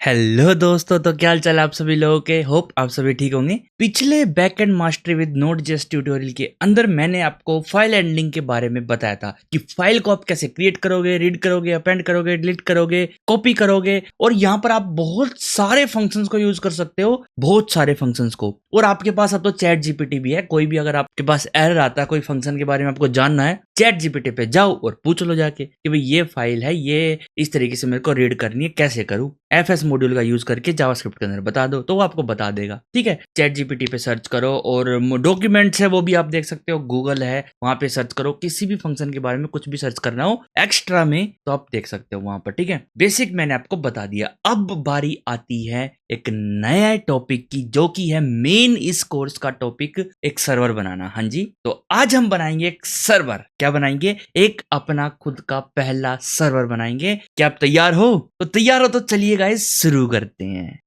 Hello दोस्तों, तो क्या हाल चाल आप सभी लोगों के। होप आप सभी ठीक होंगे। पिछले back end mastery with Node JS tutorial के अंदर मैंने आपको फाइल हैंडलिंग के बारे में बताया था कि फाइल को आप कैसे क्रिएट करोगे, रीड करोगे, अपेंड करोगे, डिलीट करोगे, कॉपी करोगे और यहाँ पर आप बहुत सारे फंक्शंस को यूज कर सकते हो, बहुत सारे फंक्शंस को। और आपके पास अब तो चैट जीपीटी भी है। कोई भी अगर आपके पास एरर आता है कोई फंक्शन के बारे में आपको जानना है, चैट जीपीटी पे जाओ और पूछ लो जाके कि भाई ये फाइल है, ये इस तरीके से मेरे को रीड करनी है, कैसे करूं। एफएस मॉड्यूल का यूज करके जावास्क्रिप्ट के अंदर बता दो तो वो आपको बता देगा। ठीक है, चैट जीपीटी पे सर्च करो और डॉक्यूमेंट्स है वो भी आप देख सकते हो, गूगल है वहां पे सर्च करो, किसी भी फंक्शन के बारे में कुछ भी सर्च करना हो एक्स्ट्रा में तो आप देख सकते हो वहां पर। ठीक है, बेसिक मैंने आपको बता दिया। अब बारी आती है एक नया टॉपिक की, जो कि है मेन इस कोर्स का टॉपिक, एक सर्वर बनाना। हाँ जी, तो आज हम बनाएंगे एक सर्वर। क्या बनाएंगे? एक अपना खुद का पहला सर्वर बनाएंगे। क्या आप तैयार हो? तो तैयार हो तो चलिए गाइस शुरू करते हैं।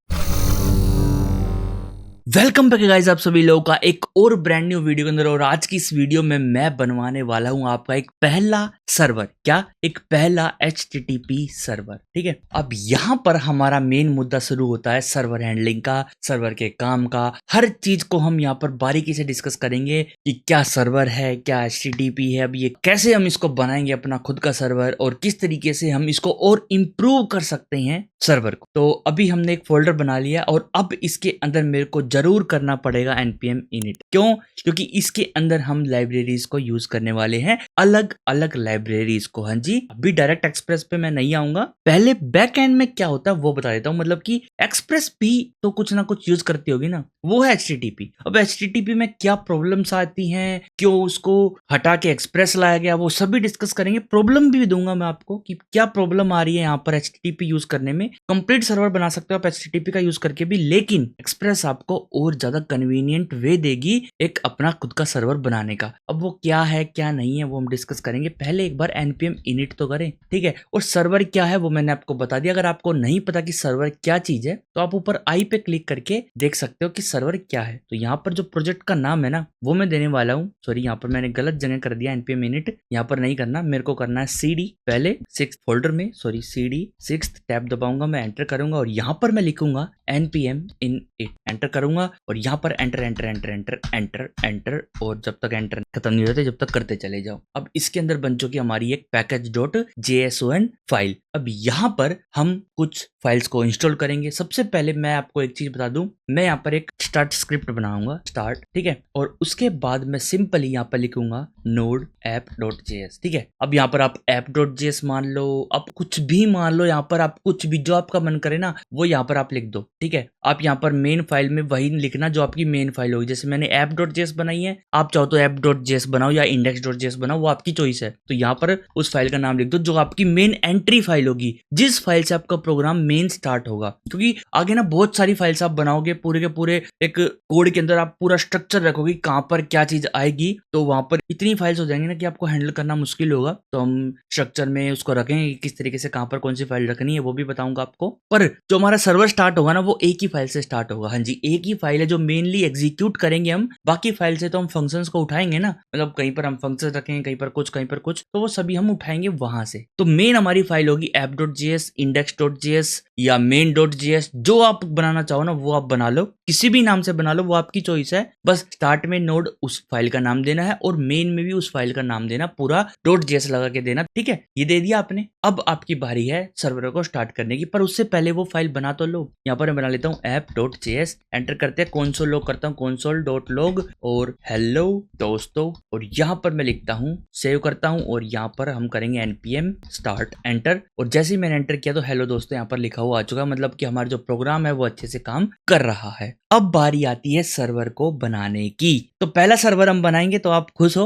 वेलकम बैक गाइस आप सभी लोगों का एक और ब्रांड न्यू वीडियो के अंदर। और आज की इस वीडियो में मैं बनवाने वाला हूं आपका एक पहला सर्वर। क्या? एक पहला HTTP सर्वर। ठीक है, अब यहां पर हमारा मेन मुद्दा शुरू होता है सर्वर हैंडलिंग का, सर्वर के काम का। हर चीज को हम यहां पर बारीकी से डिस्कस करेंगे कि क्या सर्वर है, क्या HTTP है, अब ये कैसे हम इसको बनाएंगे अपना खुद का सर्वर और किस तरीके से हम इसको और इम्प्रूव कर सकते हैं सर्वर को। तो अभी हमने एक फोल्डर बना लिया और अब इसके अंदर मेरे को जरूर करना पड़ेगा npm init। क्यों? क्योंकि इसके अंदर हम लाइब्रेरीज को यूज करने वाले हैं, अलग अलग लाइब्रेरीज को। हाँ जी, अभी डायरेक्ट एक्सप्रेस पे मैं नहीं आऊंगा, पहले बैक एंड में क्या होता है वो बता देता हूं। मतलब कि एक्सप्रेस भी तो कुछ ना कुछ यूज करती होगी ना, वो है HTTP। अब HTTP में क्या प्रॉब्लम्स आती हैं, क्यों उसको हटा के एक्सप्रेस लाया गया, वो सभी डिस्कस करेंगे। प्रॉब्लम भी दूंगा मैं आपको कि क्या प्रॉब्लम आ रही है यहाँ पर HTTP यूज करने में। कंप्लीट सर्वर बना सकते हो आप HTTP का यूज करके भी, लेकिन एक्सप्रेस आपको और ज्यादा कन्वीनियंट वे देगी एक अपना खुद का सर्वर बनाने का। अब वो क्या है क्या नहीं है वो हम डिस्कस करेंगे। पहले एक बार npm init तो करें। ठीक है, और सर्वर क्या है वो मैंने आपको बता दिया। अगर आपको नहीं पता कि सर्वर क्या चीज है तो आप ऊपर आई पे क्लिक करके देख सकते हो कि सर्वर क्या है। तो यहाँ पर जो प्रोजेक्ट का नाम है ना वो मैं देने वाला हूँ। सॉरी, यहाँ पर मैंने गलत जगह कर दिया npm init, यहाँ पर नहीं करना, मेरे को करना है cd पहले 6th फोल्डर में। सॉरी, cd 6th टैब दबाऊंगा, मैं एंटर करूंगा और यहाँ पर मैं लिखूंगा npm init, एंटर करूंगा और यहाँ पर enter enter enter enter enter enter, और जब तक एंटर खत्म नहीं होते जब तक करते चले जाओ। अब इसके अंदर बन चुकी हमारी एक package.json फाइल। अब यहाँ पर हम कुछ फाइल्स को इंस्टॉल करेंगे। सबसे पहले मैं आपको एक चीज बता दूं, मैं यहाँ पर एक स्टार्ट स्क्रिप्ट बनाऊंगा, स्टार्ट। ठीक है, और उसके बाद मैं सिंपली यहाँ पर लिखूंगा node app.js। ठीक है, अब यहाँ पर आप app.js मान लो, आप कुछ भी मान लो, यहाँ पर आप कुछ भी जो आपका मन करे ना वो यहाँ पर आप लिख दो। ठीक है, आप यहाँ पर मेन फाइल में वही लिखना जो आपकी मेन फाइल होगी। जैसे मैंने app.js बनाई है, आप चाहो तो app.js बनाओ या index.js बनाओ, वो आपकी चॉइस है। तो यहाँ पर उस फाइल का नाम लिख दो जो आपकी मेन एंट्री फाइल होगी, जिस फाइल से आपका प्रोग्राम मेन स्टार्ट होगा। क्योंकि आगे ना बहुत सारी फाइल्स आप बनाओगे, पूरे के पूरे एक कोड के अंदर आप पूरा स्ट्रक्चर रखोगे कहाँ पर क्या चीज आएगी, तो वहां पर इतनी फाइल्स हो जाएंगी ना कि आपको हैंडल करना मुश्किल होगा। तो हम स्ट्रक्चर में उसको रखेंगे, किस तरीके से कहाँ पर कौन सी फाइल रखनी है वो भी बताऊंगा आपको। पर जो हमारा सर्वर स्टार्ट होगा ना वो एक ही फाइल से स्टार्ट होगा। हाँ जी, एक ही फाइल है जो मेनली एग्जीक्यूट करेंगे हम। बाकी फाइल से तो हम फंक्शंस को उठाएंगे ना, मतलब कहीं पर हम फंक्शन रखेंगे, कहीं पर कुछ कहीं पर कुछ, तो वो सभी हम उठाएंगे वहां से। तो मेन हमारी फाइल होगी app.js, index.js या main.js। जो आप बनाना चाहो ना वो आप बना लो, किसी भी नाम से बना लो, वो आपकी चॉइस है। बस स्टार्ट में नोड उस फाइल का नाम देना है और मेन में भी उस फाइल का नाम देना, पूरा .js लगा के देना। ठीक है, ये दे दिया आपने। अब आपकी बारी है सर्वर को स्टार्ट करने की, पर उससे पहले वो फाइल बना तो लो। यहाँ पर मैं बना लेता हूँ app.js, एंटर करते हैं, console log करता हूँ, console.log और हेलो दोस्तों, और यहाँ पर मैं लिखता हूँ, सेव करता हूँ और यहाँ पर हम करेंगे npm start, एंटर। और जैसे ही मैंने एंटर किया तो हेलो दोस्तों यहाँ पर लिखा हुआ आ चुका, मतलब कि हमारा जो प्रोग्राम है वो अच्छे से काम कर रहा है। अब बारी आती है सर्वर को बनाने की। तो पहला सर्वर हम बनाएंगे, तो आप खुश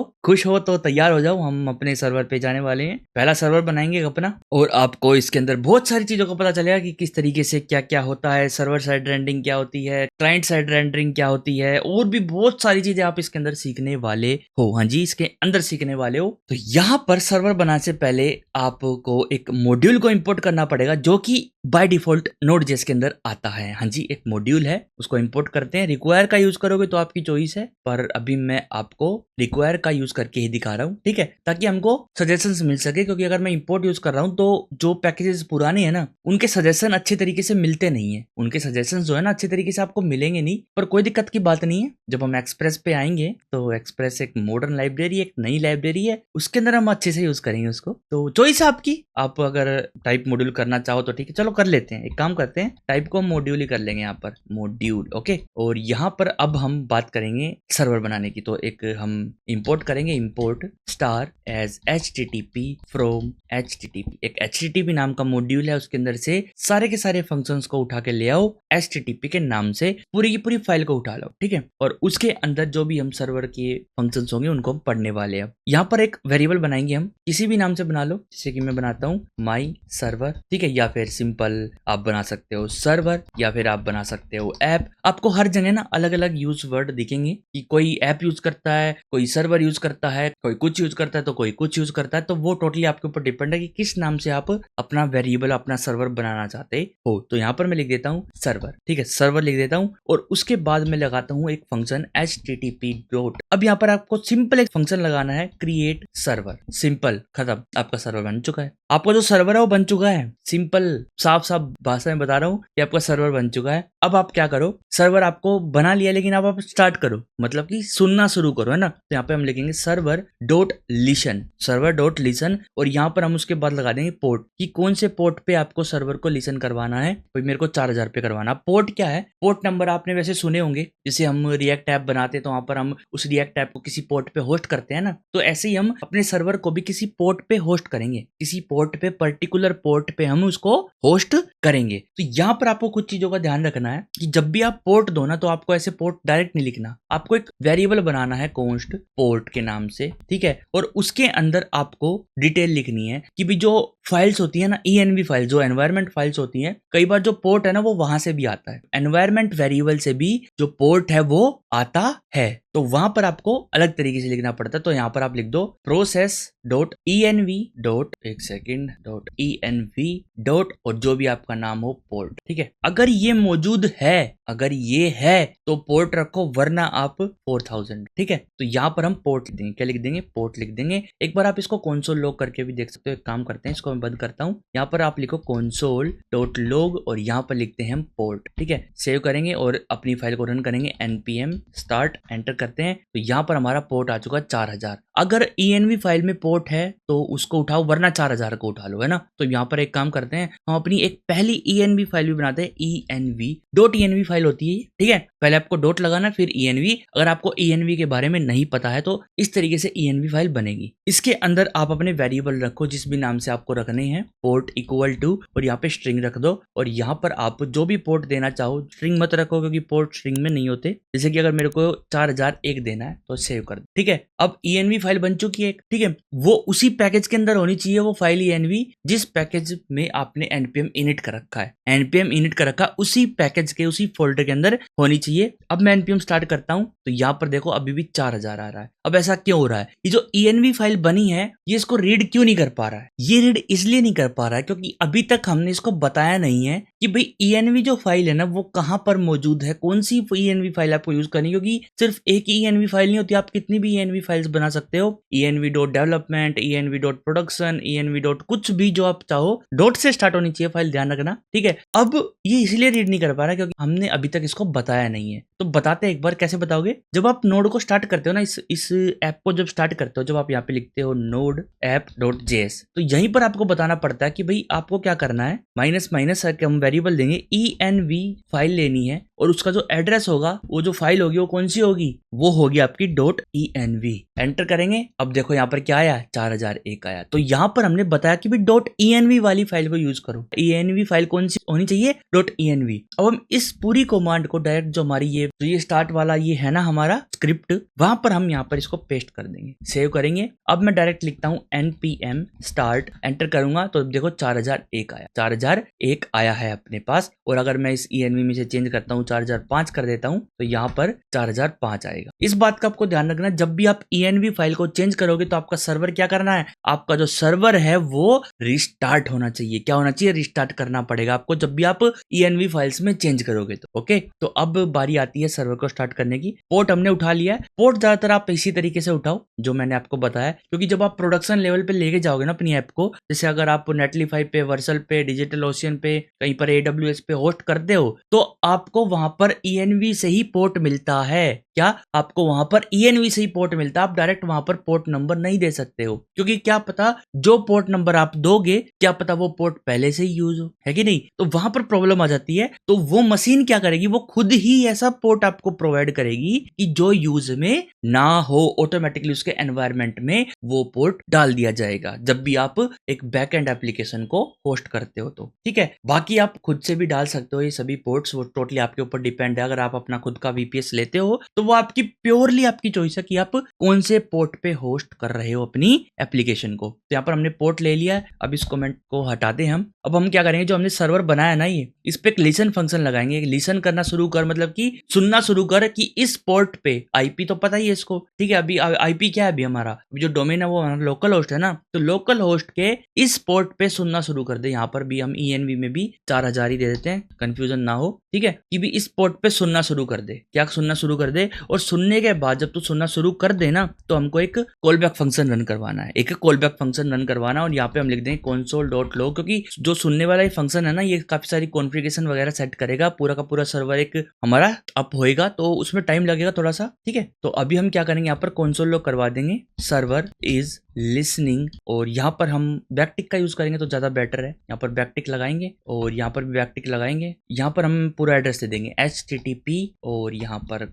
हो तो तैयार हो जाओ, हम अपने सर्वर पे जाने वाले हैं। पहला सर्वर बनाएंगे अपना और आपको इसके अंदर बहुत सारी चीजों का पता चलेगा कि किस तरीके से क्या क्या होता है, सर्वर साइड रेंडरिंग क्या होती है, क्लाइंट साइड रेंडरिंग क्या होती है, और भी बहुत सारी चीजें आप इसके अंदर सीखने वाले हो। हाँ जी, इसके अंदर सीखने वाले हो। तो यहाँ पर सर्वर बनाने से पहले आपको एक मॉड्यूल को इंपोर्ट करना पड़ेगा, जो कि बाय डिफॉल्ट नोड.जेएस के अंदर आता है। हाँ जी, एक मॉड्यूल है, उसको इंपोर्ट करते हैं। रिक्वायर का यूज करोगे तो आपकी चॉइस है, पर अभी मैं आपको रिक्वायर का यूज करके ही दिखा रहा हूँ, ठीक है, ताकि हमको सजेशंस मिल सके। क्योंकि अगर मैं इंपोर्ट यूज कर रहा हूँ तो जो पैकेजेस पुराने हैं ना, उनके सजेशन अच्छे तरीके से मिलते नहीं है। उनके सजेशन जो है ना अच्छे तरीके से आपको मिलेंगे नहीं, पर कोई दिक्कत की बात नहीं है। जब हम एक्सप्रेस पे आएंगे तो एक्सप्रेस एक मॉडर्न लाइब्रेरी, एक नई लाइब्रेरी है, उसके अंदर हम अच्छे से यूज करेंगे उसको। तो चॉइस है आपकी, आप अगर टाइप मॉड्यूल करना चाहो तो ठीक है, चलो कर लेते हैं। एक काम करते हैं, टाइप को मॉड्यूल ही कर लेंगे यहाँ पर, मॉड्यूल। ओके, और यहाँ पर अब हम बात करेंगे सर्वर बनाने की। तो एक हम इंपोर्ट करेंगे, import star as HTTP from HTTP। एक HTTP नाम का मॉड्यूल है, उसके अंदर से सारे के सारे फंक्शंस को उठा के ले आओ, HTTP के नाम से पूरी की पूरी फाइल को उठा लो, ठीक है। और उसके अंदर जो भी हम सर्वर के फंक्शंस होंगे उनको हम पढ़ने वाले हैं। यहाँ पर एक वेरिएबल बनाएंगे हम, किसी भी नाम से बना लो, जैसे कि मैं बनाता हूँ माई सर्वर, ठीक है, या फिर सिंपल आप बना सकते हो सर्वर, या फिर आप बना सकते हो ऐप। आपको हर जगह ना अलग अलग यूज वर्ड दिखेंगे कि कोई ऐप यूज करता है, कोई सर्वर यूज करता है, कोई कुछ यूज करता है, तो कोई कुछ यूज करता है। तो वो टोटली आपके ऊपर डिपेंड है कि किस नाम से आप अपना वेरिएबल, अपना सर्वर बनाना चाहते हो। तो यहाँ पर मैं लिख देता हूँ सर्वर, ठीक है, सर्वर लिख देता हूँ। और उसके बाद मैं लगाता हूँ एक फंक्शन HTTP डॉट। अब यहाँ पर आपको सिंपल एक फंक्शन लगाना है, क्रिएट सर्वर। सिंपल, खत्म, आपका सर्वर बन चुका है। आपका जो सर्वर है वो बन चुका है। सिंपल साफ साफ भाषा में बता रहा हूँ कि आपका सर्वर बन चुका है। अब आप क्या करो, सर्वर आपको बना लिया, लेकिन अब आप स्टार्ट करो, मतलब कि सुनना शुरू करो, है ना। तो यहाँ पे हम लिखेंगे server dot listen, server dot listen. और यहाँ पर हम उसके बाद लगा देंगे पोर्ट, कि कौन से पोर्ट पे आपको सर्वर को लिसन करवाना है। भाई मेरे को 4000 पे करवाना। पोर्ट क्या है, पोर्ट नंबर आपने वैसे सुने होंगे, जैसे हम रिएक्ट ऐप बनाते हैं तो वहां पर हम उस रिएक्ट ऐप को किसी पोर्ट पे होस्ट करते हैं ना, तो ऐसे ही हम अपने सर्वर को भी किसी पोर्ट पे होस्ट करेंगे, किसी पोर्ट पे, पर्टिकुलर पोर्ट पे हम उसको होस्ट करेंगे। तो यहाँ पर आपको कुछ चीजों का ध्यान रखना है कि जब भी आप पोर्ट दो ना, तो आपको ऐसे पोर्ट डायरेक्ट नहीं लिखना, आपको एक वेरिएबल बनाना है कॉन्स्ट पोर्ट के नाम से, ठीक है। और उसके अंदर आपको डिटेल लिखनी है कि भी जो फाइल्स होती है ना, ENV फाइल, जो एनवायरमेंट फाइल्स होती हैं, कई बार जो पोर्ट है ना वो वहां से भी आता है, एनवायरमेंट वेरिएबल से भी जो पोर्ट है वो आता है। तो वहां पर आपको अलग तरीके से लिखना पड़ता है। तो यहाँ पर आप लिख दो प्रोसेस डॉट ENV डॉट, एक सेकेंड, डॉट ENV डॉट, और जो भी आपका नाम हो पोर्ट, ठीक है। अगर ये मौजूद है, अगर ये है तो पोर्ट रखो, वरना आप 4000, ठीक है। तो यहाँ पर हम पोर्ट लिख देंगे, क्या लिख देंगे, पोर्ट लिख देंगे। एक बार आप इसको कंसोल लॉग करके भी देख सकते हो। एक काम करते हैं, इसको मैं बंद करता हूँ। यहाँ पर आप लिखो कंसोल डॉट लॉग और यहाँ पर लिखते हैं हम पोर्ट, ठीक है। सेव करेंगे और अपनी फाइल को रन करेंगे, npm स्टार्ट, एंटर करते हैं। तो यहाँ पर हमारा पोर्ट आ चुका है 4000। अगर ENV फाइल में पोर्ट है तो उसको उठाओ, वरना 4000 को उठा लो, है ना। तो यहाँ पर एक काम करते हैं, हम अपनी एक पहली ENV फाइल भी बनाते हैं, ENV डॉट ENV फाइल होती है, ठीक है। पहले आपको डॉट लगाना, फिर ENV। अगर आपको ENV के बारे में नहीं पता है तो इस तरीके से ENV फाइल बनेगी। इसके अंदर आप अपने वेरिएबल रखो, जिस भी नाम से आपको रखने हैं, पोर्ट इक्वल टू, और यहाँ पे स्ट्रिंग रख दो। और यहाँ पर आप जो भी पोर्ट देना चाहो, स्ट्रिंग मत रखो क्योंकि पोर्ट स्ट्रिंग में नहीं होते। जैसे कि अगर मेरे को 4001 देना है तो सेव कर दो, ठीक है। अब ENV फाइल बन चुकी है, ठीक है। वो उसी पैकेज के अंदर होनी चाहिए वो फाइल ENV, जिस पैकेज में आपने npm init कर रखा है, npm init कर रखा, उसी पैकेज के, उसी फोल्डर के अंदर होनी चाहिए। अब मैं npm स्टार्ट करता हूं तो यहाँ पर देखो अभी भी 4000 आ रहा है। अब ऐसा क्यों हो रहा है, ये जो ENV फाइल बनी है ये इसको रीड क्यों नहीं कर पा रहा है। ये रीड इसलिए नहीं कर पा रहा है क्योंकि अभी तक हमने इसको बताया नहीं है कि भाई ENV जो फाइल है ना वो कहां पर मौजूद है, कौन सी ENV फाइल आपको यूज करनी। क्योंकि सिर्फ एक ही ENV फाइल नहीं होती, आप कितनी भी ENV फाइल्स बना सकते हो। ENV dot development, ENV dot production, ENV dot कुछ भी जो आप चाहो, डॉट से स्टार्ट होनी चाहिए फाइल, ध्यान रखना, ठीक है। अब ये इसलिए रीड नहीं कर पा रहा क्योंकि हमने अभी तक इसको बताया नहीं है। तो बताते हैं एक बार, कैसे बताओगे। जब आप नोड को स्टार्ट करते हो ना, इस ऐप को जब स्टार्ट करते हो, जब आप यहाँ पे लिखते हो नोड ऐप डॉट JS, तो यहीं पर आपको बताना पड़ता है कि भाई आपको क्या करना है। माइनस माइनस हम वेरिएबल देंगे, ENV फाइल लेनी है, और उसका जो एड्रेस होगा, वो जो फाइल होगी वो कौन सी होगी, वो होगी आपकी डॉट ENV। एंटर करेंगे, अब देखो यहाँ पर क्या आया, 4001 आया। तो यहाँ पर हमने बताया कि भाई डॉट ENV वाली फाइल को यूज करो। ENV फाइल कौन सी होनी चाहिए, डॉट ENV। अब हम इस पूरी कमांड को डायरेक्ट, जो हमारी ये स्टार्ट वाला ये है ना हमारा स्क्रिप्ट, वहां पर हम यहाँ पर इसको पेस्ट कर देंगे, सेव करेंगे। अब मैं डायरेक्ट लिखता हूँ npm स्टार्ट, एंटर करूंगा तो देखो 4001 आया, 4001 आया है अपने पास। और अगर मैं इस ENV में से चेंज करता हूँ 4005 कर देता हूँ तो यहाँ पर 4005 आएगा। इस बात का आपको ध्यान रखना, जब भी आप env फाइल को चेंज करोगे तो आपका सर्वर क्या करना है, आपका जो सर्वर है वो रिस्टार्ट होना चाहिए। क्या होना चाहिए, रिस्टार्ट करना पड़ेगा आपको जब भी आप env फाइल्स में चेंज करोगे तो। ओके, तो अब बारी आती है सर्वर को स्टार्ट करने की। पोर्ट हमने उठा लिया है। पोर्ट ज्यादातर आप इसी तरीके से उठाओ जो मैंने आपको बताया, क्योंकि जब आप प्रोडक्शन लेवल पे लेके जाओगे ना अपनी ऐप को, जैसे अगर आप नेटलीफाई पे, वर्सल पे, डिजिटल ओशियन पे, कहीं पर AWS पे होस्ट करते हो तो आपको वहां पर env से ही पोर्ट मिलता है। क्या आपको वहां पर env से ही पोर्ट मिलता है, आप डायरेक्ट वहां पर पोर्ट नंबर नहीं दे सकते हो, क्योंकि क्या पता जो पोर्ट नंबर आप दोगे क्या पता वो पोर्ट पहले से ही यूज हो, है कि नहीं, तो वहां पर प्रॉब्लम आ जाती है। तो वो मशीन क्या करेगी, वो खुद ही ऐसा पोर्ट आपको प्रोवाइड करेगी कि जो यूज में ना हो, ऑटोमेटिकली उसके एनवायरनमेंट में वो पोर्ट डाल दिया जाएगा जब भी आप एक बैकएंड एप्लीकेशन को होस्ट करते हो तो। ठीक है, बाकी आप खुद से भी डाल सकते हो ये सभी पोर्ट्स, वो टोटली आपके ऊपर डिपेंड है। अगर आप अपना खुद का VPS लेते हो तो वो आपकी प्योरली आपकी चॉइस है कि आप कौन से पोर्ट पे होस्ट कर रहे हो अपनी एप्लीकेशन को। तो यहाँ पर हमने पोर्ट ले लिया है, अब इस कमेंट को हटा दें हम। अब हम क्या करेंगे, जो हमने सर्वर बनाया ना ये, इस पे एक लिसन फंक्शन लगाएंगे। लिसन करना शुरू कर मतलब कि सुनना शुरू कर कि इस पोर्ट पे, IP तो पता ही है इसको, ठीक है, अभी IP क्या है अभी हमारा, अभी जो डोमेन है वो हमारा लोकल होस्ट है ना, तो लोकल होस्ट के इस पोर्ट पे सुनना शुरू कर दे। यहाँ पर भी हम env में भी 4000 ही दे देते हैं, कंफ्यूजन ना हो, ठीक है, कि भी इस पोर्ट पे सुनना शुरू कर दे। क्या सुनना शुरू कर दे, और सुनने के बाद जब तू सुनना शुरू कर दे ना तो हमको एक कॉल बैक फंक्शन रन करवाना है, एक कॉल बैक फंक्शन रन करवाना, और यहाँ पे हम लिख देंगे console.log, क्योंकि जो सुनने वाला ये फंक्शन है ना ये काफी सारी कॉन्फ़िगरेशन वगैरह सेट करेगा, पूरा का पूरा सर्वर एक हमारा अप होएगा तो उसमें टाइम लगेगा थोड़ा सा। ठीक है, तो अभी हम क्या करेंगे, यहाँ पर console.log करवा देंगे सर्वर इज लिसनिंग, और यहाँ पर हम बैकटिक का यूज करेंगे तो ज्यादा बेटर है। यहाँ पर बैकटिक लगाएंगे और यहाँ पर भी बैकटिक लगाएंगे। यहाँ पर हम पूरा एड्रेस दे देंगे HTTP और यहाँ पर :/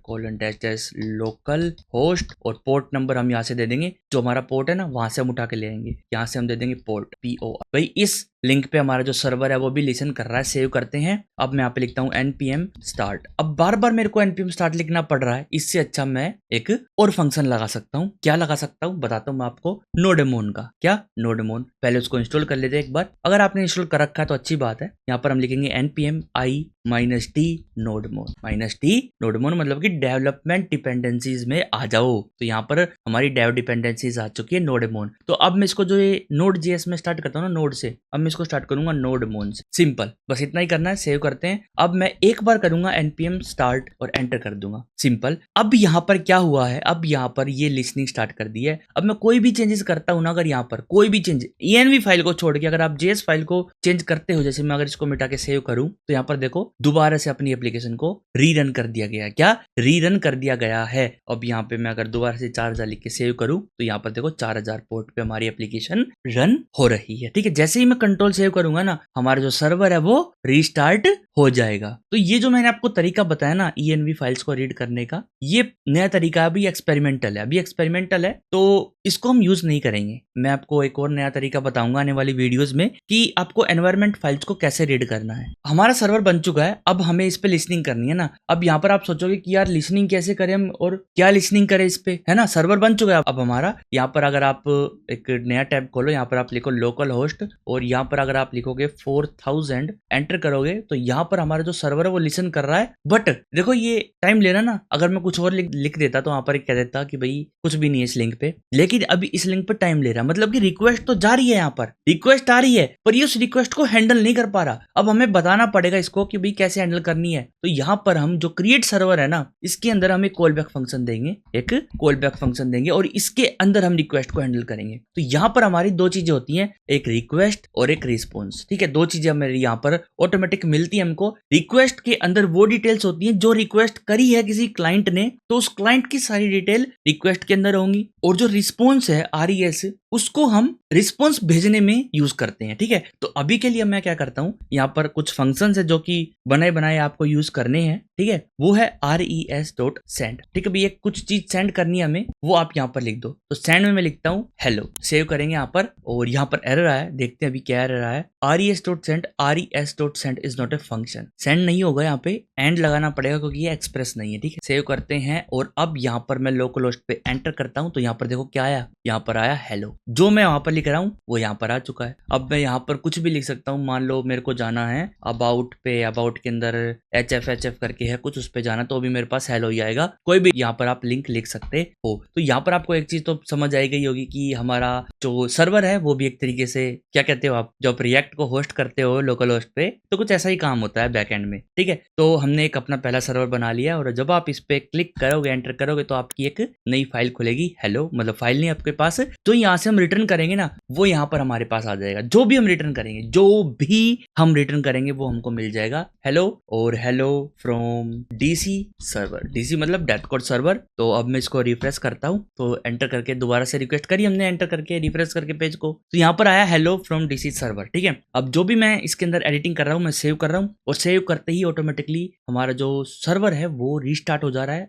लोकल होस्ट, और पोर्ट नंबर हम यहाँ से दे देंगे, जो हमारा पोर्ट है ना वहां से हम उठा के ले आएंगे। यहाँ से हम दे देंगे पोर्ट PO। भाई इस लिंक पे हमारा जो सर्वर है वो भी लिसन कर रहा है, सेव करते हैं। अब मैं यहाँ पे लिखता हूँ npm start। अब बार बार मेरे को npm start लिखना पड़ रहा है, इससे अच्छा मैं एक और फंक्शन लगा सकता हूँ। क्या लगा सकता हूँ बताता हूँ मैं आपको, नोडेमोन का। क्या नोडेमोन, पहले उसको इंस्टॉल कर लेते हैं एक बार। अगर आपने इंस्टॉल कर रखा है तो अच्छी बात है। यहाँ पर हम लिखेंगे npm i-t नोडेमोन। -t नोडेमोन मतलब कि डेवलपमेंट डिपेंडेंसीज में आ जाओ। तो यहाँ पर हमारी डेव डिपेंडेंसीज आ चुकी है नोडेमोन। तो अब मैं इसको जो ये Node.js में स्टार्ट करता हूँ ना नोड से, अब मैं इसको स्टार्ट करूंगा नोडेमोन से। सिंपल, बस इतना ही करना है। सेव करते हैं। अब मैं एक बार करूंगा npm start और एंटर कर दूंगा। सिंपल। अब यहाँ पर क्या हुआ है, अब यहाँ पर ये लिसनिंग स्टार्ट कर दी है। अब मैं कोई भी चेंजेस करता हूँ ना, अगर यहाँ पर कोई भी चेंज env फाइल को छोड़ के अगर आप JS फाइल को चेंज करते हो, जैसे मैं अगर इसको मिटा के सेव करूं तो यहाँ पर देखो दोबारा से अपनी एप्लीकेशन को रीरन कर दिया गया। क्या रीरन कर दिया गया है। अब यहाँ पे मैं अगर दोबारा से 4000 लिख के सेव करूं तो यहाँ पर देखो 4000 पोर्ट पे हमारी एप्लीकेशन रन हो रही है। ठीक है, जैसे ही मैं कंट्रोल सेव करूंगा ना हमारा जो सर्वर है वो रीस्टार्ट हो जाएगा। तो ये जो मैंने आपको तरीका बताया ना env फाइल्स को रीड करने का, ये नया तरीका अभी एक्सपेरिमेंटल है, तो इसको हम यूज नहीं करेंगे। मैं आपको एक और नया तरीका बताऊंगा आने वाली वीडियोस में कि आपको एनवायरनमेंट फाइल्स को कैसे रीड करना है। हमारा सर्वर बन चुका है, अब हमें इस पे लिसनिंग करनी है ना। अब यहाँ पर आप सोचोगे कि यार लिसनिंग कैसे करें हम और क्या लिसनिंग करें इस पे, है ना। सर्वर बन चुका है अब हमारा। यहाँ पर अगर आप एक नया टैब खोलो, यहाँ पर आप लिखो लोकल होस्ट, और यहाँ पर अगर आप लिखोगे 4000 एंटर करोगे तो यहाँ पर हमारा जो सर्वर है वो लिसन कर रहा है। बट देखो ये टाइम लेना ना, अगर मैं कुछ और लिख देता तो वहां पर कह देता कि भाई कुछ भी नहीं है इस लिंक पे, लेकिन अभी इस लिंक पे टाइम ले रहा है। मतलब कि रिक्वेस्ट तो जा रही है, यहाँ पर रिक्वेस्ट आ रही है, पर ये उस रिक्वेस्ट को हैंडल नहीं कर पा रहा। अब हमें बताना पड़ेगा इसको कि भाई कैसे हैंडल करनी है। तो यहाँ पर हम जो क्रिएट सर्वर है ना, इसके अंदर हम एक कॉल बैक फंक्शन देंगे, और इसके अंदर हम रिक्वेस्ट को हैंडल करेंगे। तो यहाँ पर हमारी दो चीजें होती हैं, एक रिक्वेस्ट और एक रिस्पॉन्स। ठीक है, दो चीजें हमें यहाँ पर ऑटोमेटिक मिलती है हमको। रिक्वेस्ट के अंदर वो डिटेल्स होती हैं जो रिक्वेस्ट करी है किसी क्लाइंट ने, तो उस क्लाइंट की सारी डिटेल रिक्वेस्ट के अंदर होंगी, और जो रिस्पॉन्स है RES उसको हम रिस्पॉन्स भेजने में यूज करते हैं। ठीक है, तो अभी के लिए मैं क्या करता हूं, यहाँ पर कुछ फंक्शंस है जो कि बनाए बनाए आपको यूज करने हैं। ठीक है, वो है res.send। ठीक है, भैया कुछ चीज सेंड करनी है हमें, वो आप यहाँ पर लिख दो। तो सेंड में मैं लिखता हूँ हेलो, सेव करेंगे यहाँ पर, और यहाँ पर एरर आया, देखते हैं अभी क्या एरर आया। res.send is not a function. Send नहीं होगा, यहाँ पे एंड लगाना पड़ेगा क्योंकि ये एक्सप्रेस नहीं है। ठीक है, सेव करते हैं, और अब यहाँ पर मैं लोकल होस्ट पे एंटर करता हूँ तो यहाँ पर देखो क्या आया, यहाँ पर आया हेलो। जो मैं वहां पर लिख रहा हूँ वो यहाँ पर आ चुका है। अब मैं यहाँ पर कुछ भी लिख सकता हूँ। मान लो मेरे को जाना है अबाउट पे, अबाउट के अंदर HF करके है कुछ, उस पे जाना तो भी मेरे पास हेलो ही आएगा। कोई भी यहाँ पर आप लिंक लिख सकते हो। तो यहाँ पर आपको एक चीज तो समझ आई गई होगी कि हमारा जो सर्वर है वो भी एक तरीके से क्या कहते हो आप, जब रिएक्ट को होस्ट करते हो लोकल होस्ट पे तो कुछ ऐसा ही काम होता है बैकएंड में। ठीक है, तो हमने एक अपना पहला सर्वर बना लिया और जब आप इस पे क्लिक करोगे, एंटर करोगे तो आपकी एक नई फाइल खुलेगी। हेलो मतलब फाइल नहीं आपके पास, जो यहाँ से हम रिटर्न करेंगे ना वो यहाँ पर हमारे पास आ जाएगा। जो भी हम रिटर्न करेंगे, जो भी हम रिटर्न करेंगे वो हमको मिल जाएगा हेलो और hello from DC server. DC मतलब डेथ कोड सर्वर। तो अब मैं इसको रिफ्रेश करता हूँ, तो एंटर करके दोबारा से रिक्वेस्ट करी हमने, एंटर करके रिफ्रेश करके पेज को, तो यहाँ पर आया हेलो फ्रॉम डीसी सर्वर। ठीक है, अब जो भी मैं इसके अंदर एडिटिंग कर रहा हूँ मैं सेव कर रहा हूँ और सेव करते ही ऑटोमेटिकली हमारा जो सर्वर है वो रिस्टार्ट हो जा रहा है,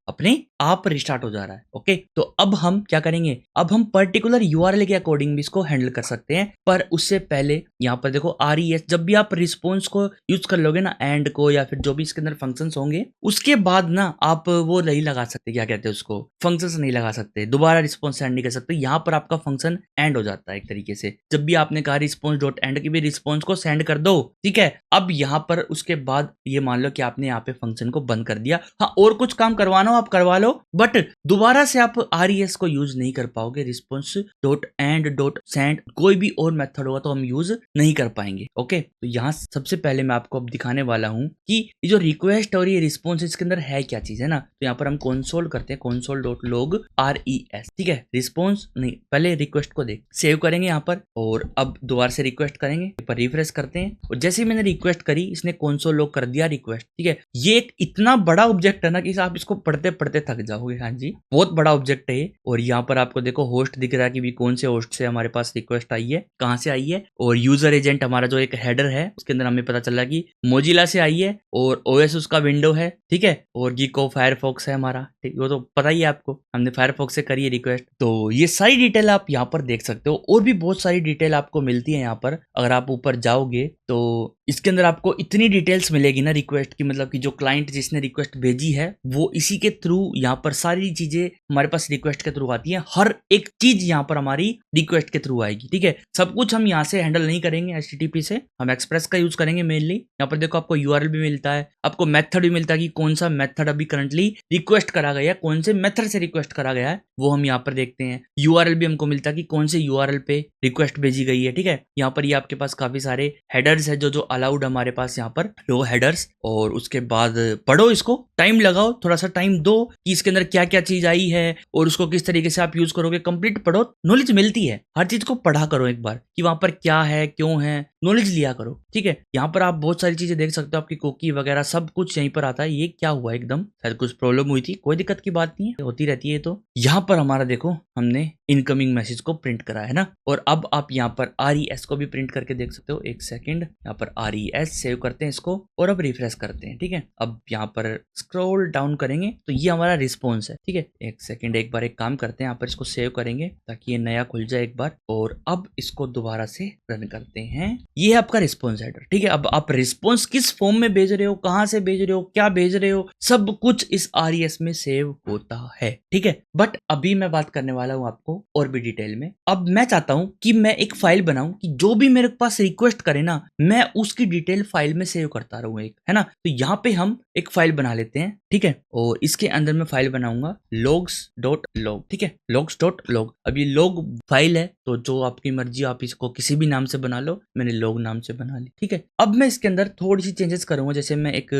अपने आप रिस्टार्ट हो जा रहा है। ओके, तो अब हम क्या करेंगे, अब हम पर्टिकुलर यूआरएल के अकॉर्डिंग भी इसको हैंडल कर सकते हैं। पर उससे पहले यहाँ पर देखो RES, जब भी आप रिस्पॉन्स को यूज कर लोगे ना, एंड को या फिर जो भी इसके अंदर फंक्शंस होंगे, उसके बाद ना आप वो नहीं लगा सकते, क्या कहते हैं उसको, फंक्शंस नहीं लगा सकते, दोबारा रिस्पॉन्स सेंड नहीं कर सकते। यहाँ पर आपका फंक्शन एंड हो जाता है एक तरीके से। जब भी आपने कहा रिस्पॉन्स डॉट एंड की भी रिस्पॉन्स को सेंड कर दो। ठीक है, अब यहाँ पर उसके बाद ये मान लो कि आपने यहाँ पे फंक्शन को बंद कर दिया। हाँ, और कुछ काम करवाना हो आप करवा लो, बट दोबारा से आप RES को यूज नहीं कर पाओगे। Response dot and dot send कोई भी और मेथड होगा तो हम यूज नहीं कर पाएंगे। ओके, तो यहाँ सबसे पहले मैं आपको अब दिखाने वाला हूँ कि ये जो रिक्वेस्ट और ये रिस्पॉन्स इसके अंदर है क्या चीज है ना। तो यहाँ पर हम कंसोल करते हैं, console डॉट log RES। ठीक है, रिस्पॉन्स नहीं, पहले रिक्वेस्ट को देख सेव करेंगे यहाँ पर और अब दोबारा से रिक्वेस्ट करेंगे, पर रिफ्रेश करते हैं और जैसे ही मैंने रिक्वेस्ट करी इसने console log कर दिया रिक्वेस्ट। ठीक है, ये एक इतना बड़ा ऑब्जेक्ट है ना कि आप इसको पढ़ते पढ़ते थक जाओगे। हाँ जी, बहुत बड़ा ऑब्जेक्ट है। और यहाँ पर आपको देखो होस्ट दिख रहा है कि भी कौन से होस्ट से हमारे पास रिक्वेस्ट आई है, कहाँ से आई है, और यूजर एजेंट हमारा जो एक हेडर है उसके अंदर हमें पता चला कि मोजिला से आई है और OS उसका विंडो है। ठीक है, और गीको फायरफॉक्स है हमारा, ठीक, वो तो पता ही है आपको, हमने फायरफॉक्स से करी है रिक्वेस्ट। तो ये सारी डिटेल आप यहाँ पर देख सकते हो और भी बहुत सारी डिटेल आपको मिलती है यहाँ पर। अगर आप ऊपर जाओगे तो इसके अंदर आपको इतनी डिटेल्स मिलेगी ना रिक्वेस्ट की, मतलब कि जो क्लाइंट जिसने रिक्वेस्ट भेजी है वो इसी के थ्रू यहाँ पर सारी चीजें हमारे पास रिक्वेस्ट के थ्रू आती है। हर एक चीज यहाँ पर हमारी रिक्वेस्ट के थ्रू आएगी। ठीक है, सब कुछ हम यहाँ से हैंडल नहीं करेंगे HTTP से, हम एक्सप्रेस का यूज करेंगे मेनली। यहाँ पर देखो आपको URL भी मिलता है, आपको मेथड भी मिलता है कि कौन सा मेथड अभी करंटली रिक्वेस्ट करा गया है, कौन से मेथड से रिक्वेस्ट करा गया है वो हम यहाँ पर देखते हैं। URL भी हमको मिलता है कि कौन से URL पे रिक्वेस्ट भेजी गई है। ठीक है, यहाँ पर ये आपके पास काफी सारे हेडर्स है जो अलाउड हमारे पास यहाँ पर लो हेडर्स। और उसके बाद पढ़ो इसको, टाइम लगाओ, थोड़ा सा टाइम दो कि इसके अंदर क्या क्या चीज आई है और उसको किस तरीके से आप यूज करोगे। कंप्लीट पढ़ो, नॉलेज मिलती है, हर चीज को पढ़ा करो एक बार कि वहां पर क्या है क्यों है, नॉलेज लिया करो। ठीक है, यहाँ पर आप बहुत सारी चीजें देख सकते हो, आपकी कुकी वगैरह सब कुछ यहीं पर आता है। ये क्या हुआ, एकदम शायद कुछ प्रॉब्लम हुई थी, कोई दिक्कत की बात नहीं है, होती रहती है। तो यहाँ पर हमारा देखो हमने इनकमिंग मैसेज को प्रिंट करा है ना, और अब आप यहाँ पर RES को भी प्रिंट करके देख सकते हो। एक सेकंड, यहाँ पर RES सेव करते हैं इसको और अब रिफ्रेश करते हैं। ठीक है, अब यहाँ पर स्क्रॉल डाउन करेंगे तो ये हमारा रिस्पॉन्स है। ठीक है, एक सेकंड, एक बार एक काम करते हैं, यहाँ पर इसको सेव करेंगे ताकि ये नया खुल जाए एक बार, और अब इसको दोबारा से रन करते हैं। ये है आपका रिस्पॉन्स हेडर। ठीक है, अब आप रिस्पॉन्स किस फॉर्म में भेज रहे हो, कहां से भेज रहे हो, क्या भेज रहे हो, सब कुछ इस RES में सेव होता है। ठीक है, बट अभी मैं बात करने वाला हूं आपको और भी डिटेल में। अब मैं चाहता हूं कि मैं एक फाइल बनाऊं कि जो भी मेरे पास रिक्वेस्ट करे ना मैं उसकी डिटेल फाइल में सेव करता रहूं एक, है ना। तो यहाँ पे हम एक फाइल बना लेते हैं। ठीक है, और इसके अंदर मैं फाइल बनाऊंगा logs.log। ठीक है, logs.log। अब ये log फाइल है तो जो आपकी मर्जी, आप इसको किसी भी नाम से बना लो, मैंने log नाम से बना ली। ठीक है, अब मैं इसके अंदर थोड़ी सी चेंजेस करूंगा, जैसे मैं एक